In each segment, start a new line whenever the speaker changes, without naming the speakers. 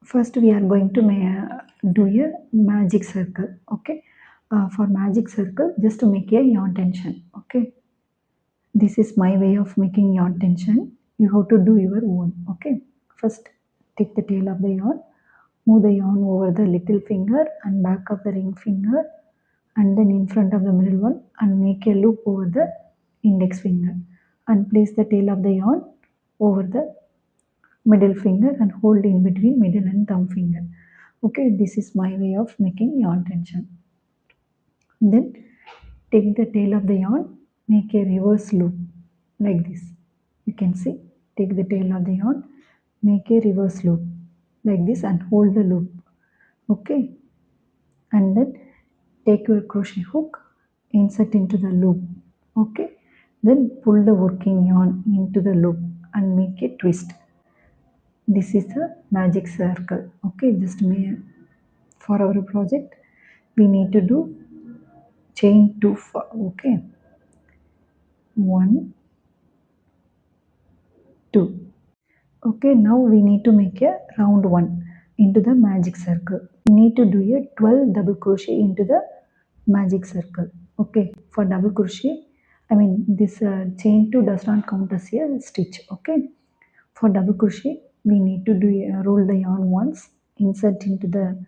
First we are going to do a magic circle. Okay, for magic circle, just to make a yarn tension. Okay, this is my way of making yarn tension. You have to do your own. Okay, first take the tail of the yarn, move the yarn over the little finger and back of the ring finger, and then in front of the middle one, and make a loop over the index finger, and place the tail of the yarn over the middle finger and hold in between middle and thumb finger. Okay, this is my way of making yarn tension. Then take the tail of the yarn, make a reverse loop like this. You can see, take the tail of the yarn, make a reverse loop like this and hold the loop. Okay, and then take your crochet hook, insert into the loop. Okay, then pull the working yarn into the loop and make a twist. This is a magic circle. Okay, just for our project we need to do chain 2 for, okay, 1 2. Okay, now we need to make a round one into the magic circle. We need to do a 12 double crochet into the magic circle. Okay, for double crochet, I mean this chain 2 does not count as a stitch. Okay, for double crochet we need to do roll the yarn once, insert into the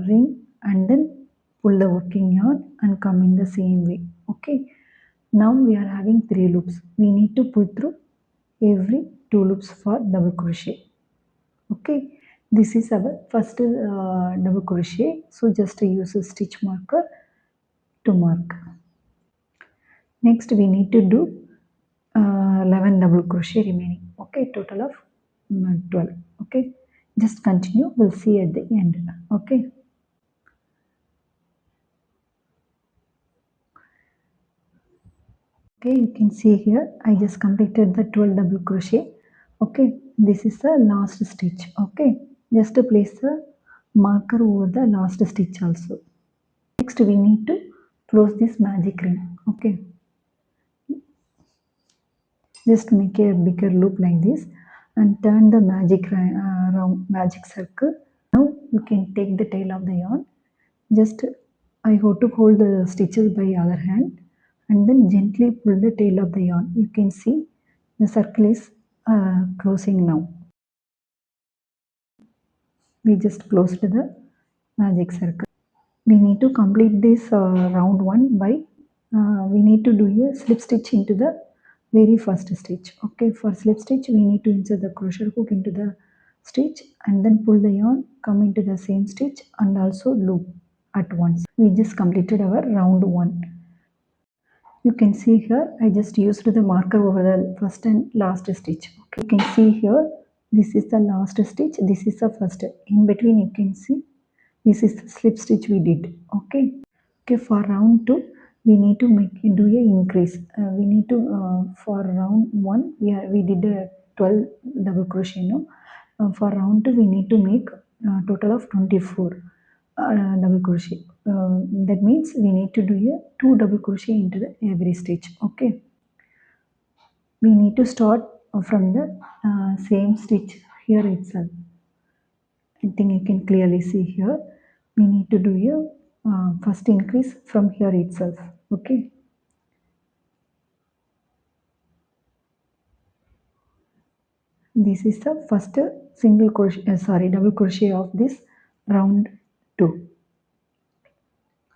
ring, and then pull the working yarn and come in the same way. Okay, now we are having 3 loops. We need to pull through every 2 loops for double crochet. Okay, this is our first double crochet, so just use a stitch marker to mark. Next we need to do 11 double crochet remaining. Okay, total of 12. Okay, just continue, we'll see at the end. Okay, okay, you can see here I just completed the 12 double crochet. Okay, this is the last stitch. Okay, just to place the marker over the last stitch also. Next we need to close this magic ring. Okay, just make a bigger loop like this and turn the round magic circle. Now you can take the tail of the yarn, just I have to hold the stitches by other hand and then gently pull the tail of the yarn. You can see the circle is closing now. We just closed the magic circle. We need to complete this round one by we need to do a slip stitch into the very first stitch. Okay, for slip stitch we need to insert the crochet hook into the stitch and then pull the yarn, come into the same stitch and also loop at once. We just completed our round one. You can see here I just used the marker over the first and last stitch. Okay, you can see here this is the last stitch, this is the first. In between you can see this is the slip stitch we did. Okay, okay, for round 2 we need to do a increase. We need to for round 1 we did a 12 double crochet. No, for round 2 we need to make total of 24 double crochet. That means we need to do a 2 double crochet into the every stitch. Okay, we need to start from the same stitch here itself. I think you can clearly see here we need to do a first increase from here itself. Okay, this is the first single crochet double crochet of this round 2.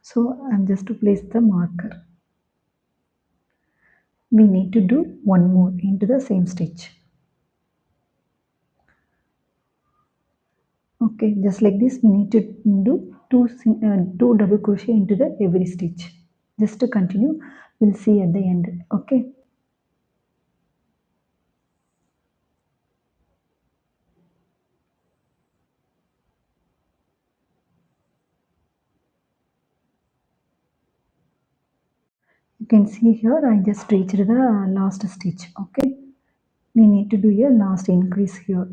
So I'm just to place the marker. We need to do one more into the same stitch. Okay, just like this we need to do two double crochet into the every stitch. Just to continue, we'll see at the end. Okay, you can see here I just reached the last stitch. Okay, we need to do a last increase here.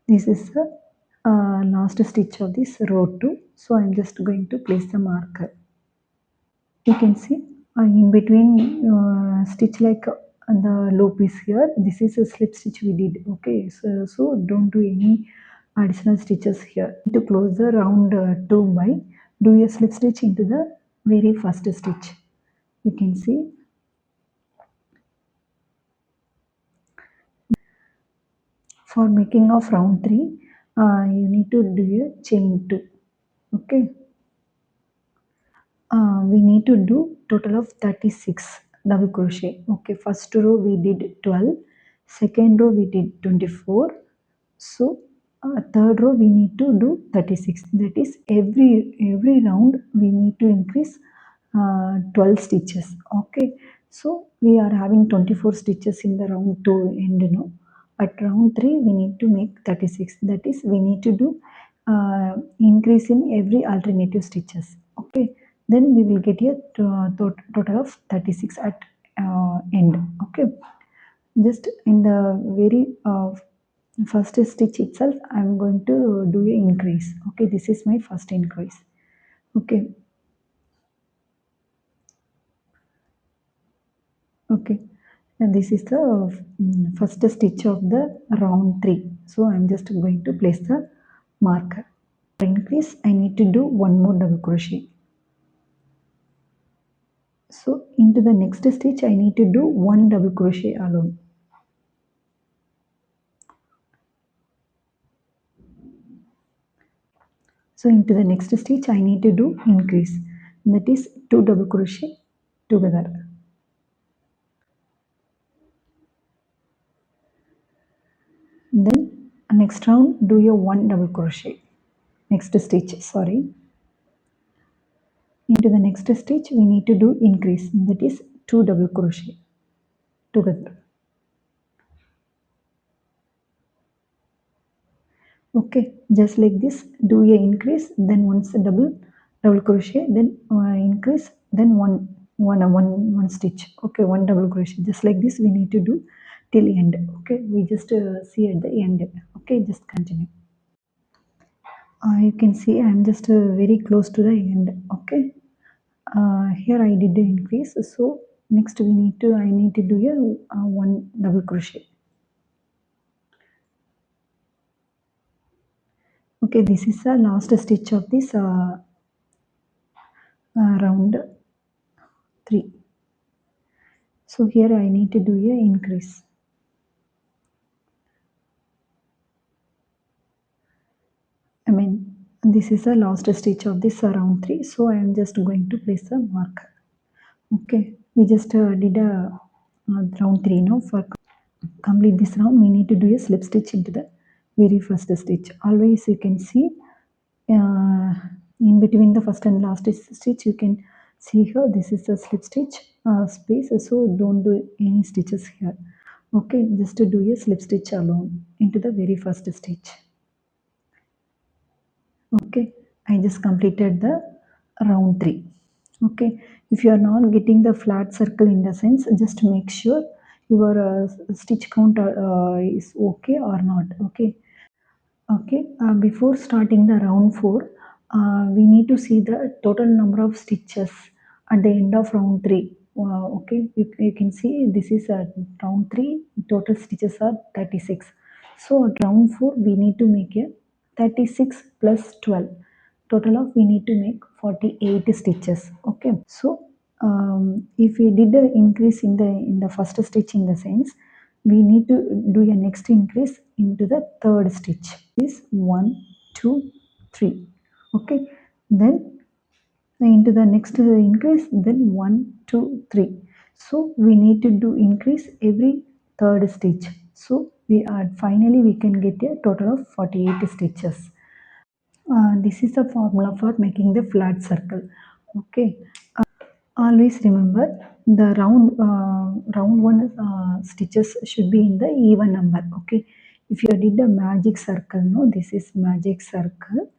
This is the last stitch of this row 2. So I'm just going to place the marker. You can see in between stitch like the loop is here. This is a slip stitch we did. Okay, so don't do any additional stitches here. To close the round 2 by do a slip stitch into the very first stitch. You can see for making of round 3 you need to do a chain 2. Okay, we need to do total of 36 double crochet. Okay, first row we did 12, second row we did 24, so third row we need to do 36. That is every round we need to increase 12 stitches. Okay, so we are having 24 stitches in the round 2 end now. At round 3 we need to make 36. That is we need to do increase in every alternative stitches. Okay, then we will get a total of 36 at end. Okay, just in the very first stitch itself I am going to do a increase. Okay, this is my first increase. Okay, okay, and this is the first stitch of the round 3. So I am just going to place the marker. For increase I need to do one more double crochet. So into the next stitch I need to do one double crochet alone. So into the next stitch I need to do increase, that is 2 double crochet together. Then next round do your one double crochet, next stitch, sorry. Into the next stitch we need to do increase, that is 2 double crochet together. Okay, just like this, do a increase, then once a double crochet, then increase, then one stitch. Okay, one double crochet, just like this we need to do till end. Okay, we just see at the end. Okay, just continue. You can see I am just very close to the end. Okay, here I did the increase, so next I need to do a one double crochet. Okay, this is the last stitch of this round 3. So here I need to do a increase. I mean, this is the last stitch of this round 3, so I am just going to place a marker. Okay, we just did a round 3 now. For complete this round we need to do a slip stitch into the very first stitch. Always you can see uh, in between the first and last stitch, you can see here this is a slip stitch space, so don't do any stitches here. Okay, just to do a slip stitch alone into the very first stitch. Okay, I just completed the round 3. Okay, if you are not getting the flat circle in the sense, just make sure your stitch count is okay or not. Okay, okay, before starting the round 4 we need to see the total number of stitches at the end of round 3. Okay, you can see this is round 3, total stitches are 36. So at round 4 we need to make a 36 plus 12, total of we need to make 48 stitches. Okay, so if we did the increase in the first stitch, in the sense we need to do a next increase into the third stitch. Is 1 2 3. Okay, then into the next increase, then 1 2 3. So we need to do increase every third stitch, so we are finally we can get a total of 48 stitches. This is the formula for making the flat circle. Okay, always remember the round 1 stitches should be in the even number. Okay, if you did a magic circle, no, this is magic circle.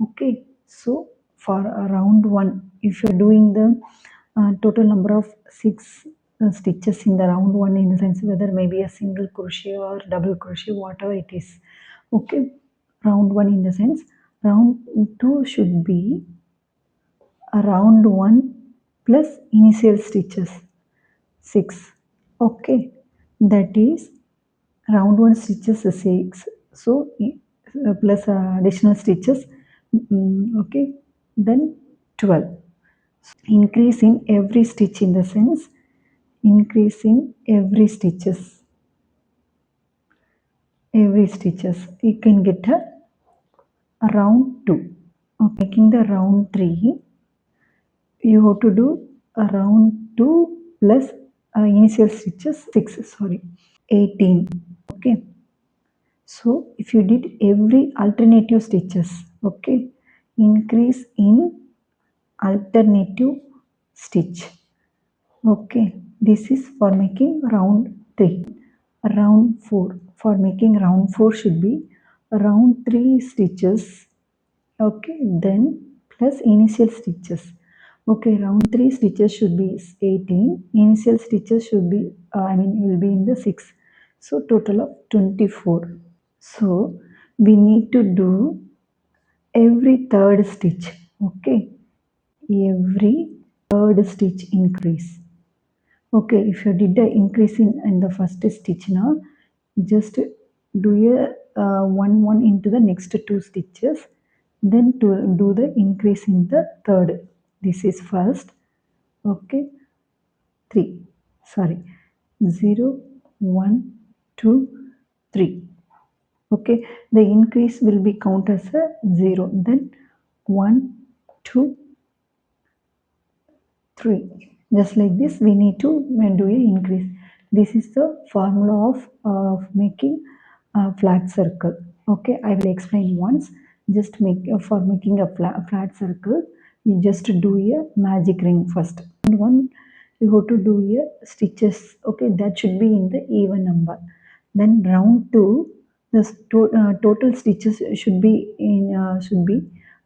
Okay, so for round 1, if you're doing the total number of 6 stitches in the round 1, in the sense whether maybe a single crochet or double crochet, whatever it is. Okay, round 1 in the sense, round 2 should be around 1 plus initial stitches 6. Okay, that is round 1 stitches is 6, so plus additional stitches, okay, then 12. Increase in every stitch, in the sense increase in every stitches you can get a round 2. Okay, making the round 3, you have to do a round 2 plus initial stitches 6, sorry, 18. Okay, so if you did every alternative stitches, okay, increase in alternative stitch. Okay, this is for making round 3. Round 4, for making round 4 should be round 3 stitches, okay, then plus initial stitches. Okay, round 3 stitches should be 18, initial stitches should be will be in the 6, so total of 24. So we need to do every third stitch, okay, every third stitch increase. Okay, if you did the increase in the first stitch now, just do a 1 into the next 2 stitches, then to do the increase in the third. This is first, okay, 3, sorry, 0, 1, 2, 3. Okay, the increase will be count as a 0, then 1, 2, 3. Just like this we need to do a increase. This is the formula of making a flat circle. Okay, I will explain once. Just make for making a flat circle, you just do a magic ring first, and one you have to do a stitches. Okay, that should be in the even number. Then round 2, the total stitches should be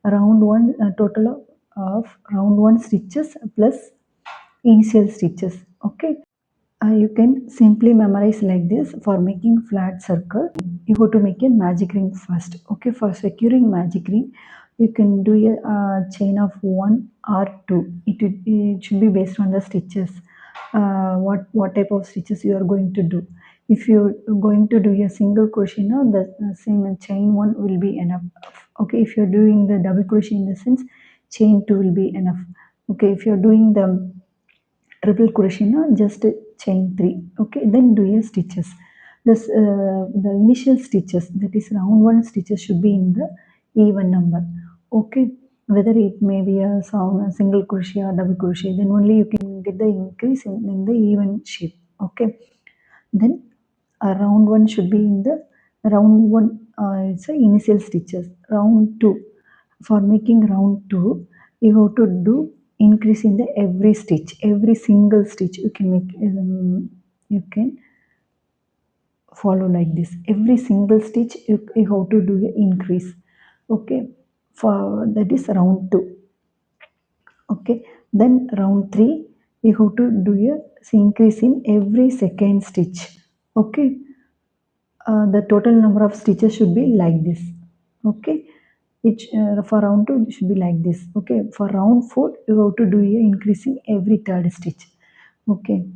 around 1, total of round 1 stitches plus initial stitches. Okay, you can simply memorize like this. For making flat circle, you have to make a magic ring first. Okay, for securing magic ring, you can do a chain of 1 or 2. It should be based on the stitches, what type of stitches you are going to do. If you're going to do a single crochet, now the same chain 1 will be enough. Okay, if you're doing the double crochet, in the sense chain 2 will be enough. Okay, if you're doing the triple crochet now, just chain 3. Okay, then do your stitches. This the initial stitches, that is round 1 stitches, should be in the even number. Okay, whether it may be a single crochet or double crochet, then only you can get the increase in the even shape. Okay, then round 1 should be in the round 1, it's a initial stitches. Round 2, for making round 2, you have to do increase in the every stitch, every single stitch. You can make you can follow like this. Every single stitch you have to do a increase. Okay, for that is round 2. Okay, then round 3, you have to do a increase in every second stitch. Okay, the total number of stitches should be like this. Okay, each for round 2 it should be like this. Okay, for round 4 you have to do a increasing every third stitch. Okay,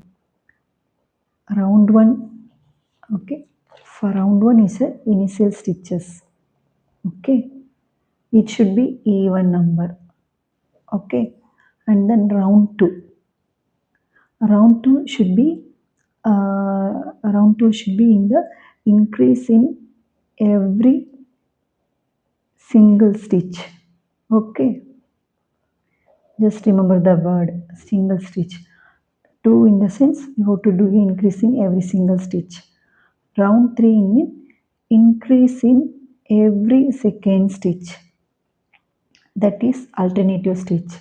round 1. Okay, for round 1 is a initial stitches. Okay, it should be even number. Okay, and then round 2 should be in the increase in every single stitch. Okay, just remember the word single stitch. 2 in the sense you have to do increasing every single stitch. Round 3 in increase in every second stitch, that is alternative stitch.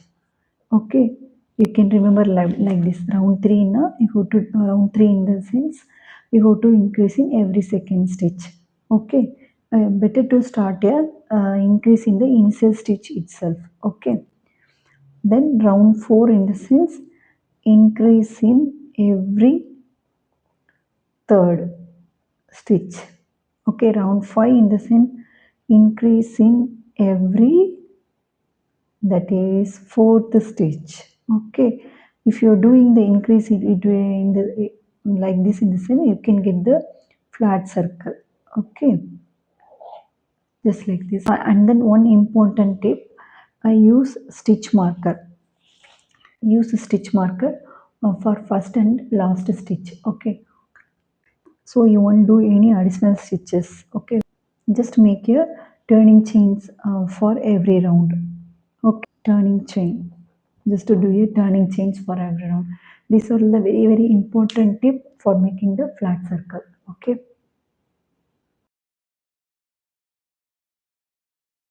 Okay, you can remember like this. Round 3 in you have to round 3 in the sense you have to increase in every second stitch. Okay, better to start a increase in the initial stitch itself. Okay, then round 4 in the sense increase in every third stitch. Okay, round 5 in the sense increase in every, that is fourth stitch. Okay, If you're doing the increase it in the like this in the center, you can get the flat circle. Okay, just like this. And then one important tip, I use stitch marker. Use a stitch marker for first and last stitch. Okay, so you won't do any additional stitches. Okay, just make your turning chains for every round. Okay, turning chain, just to do a turning chains for every round. These are the very important tip for making the flat circle. Okay,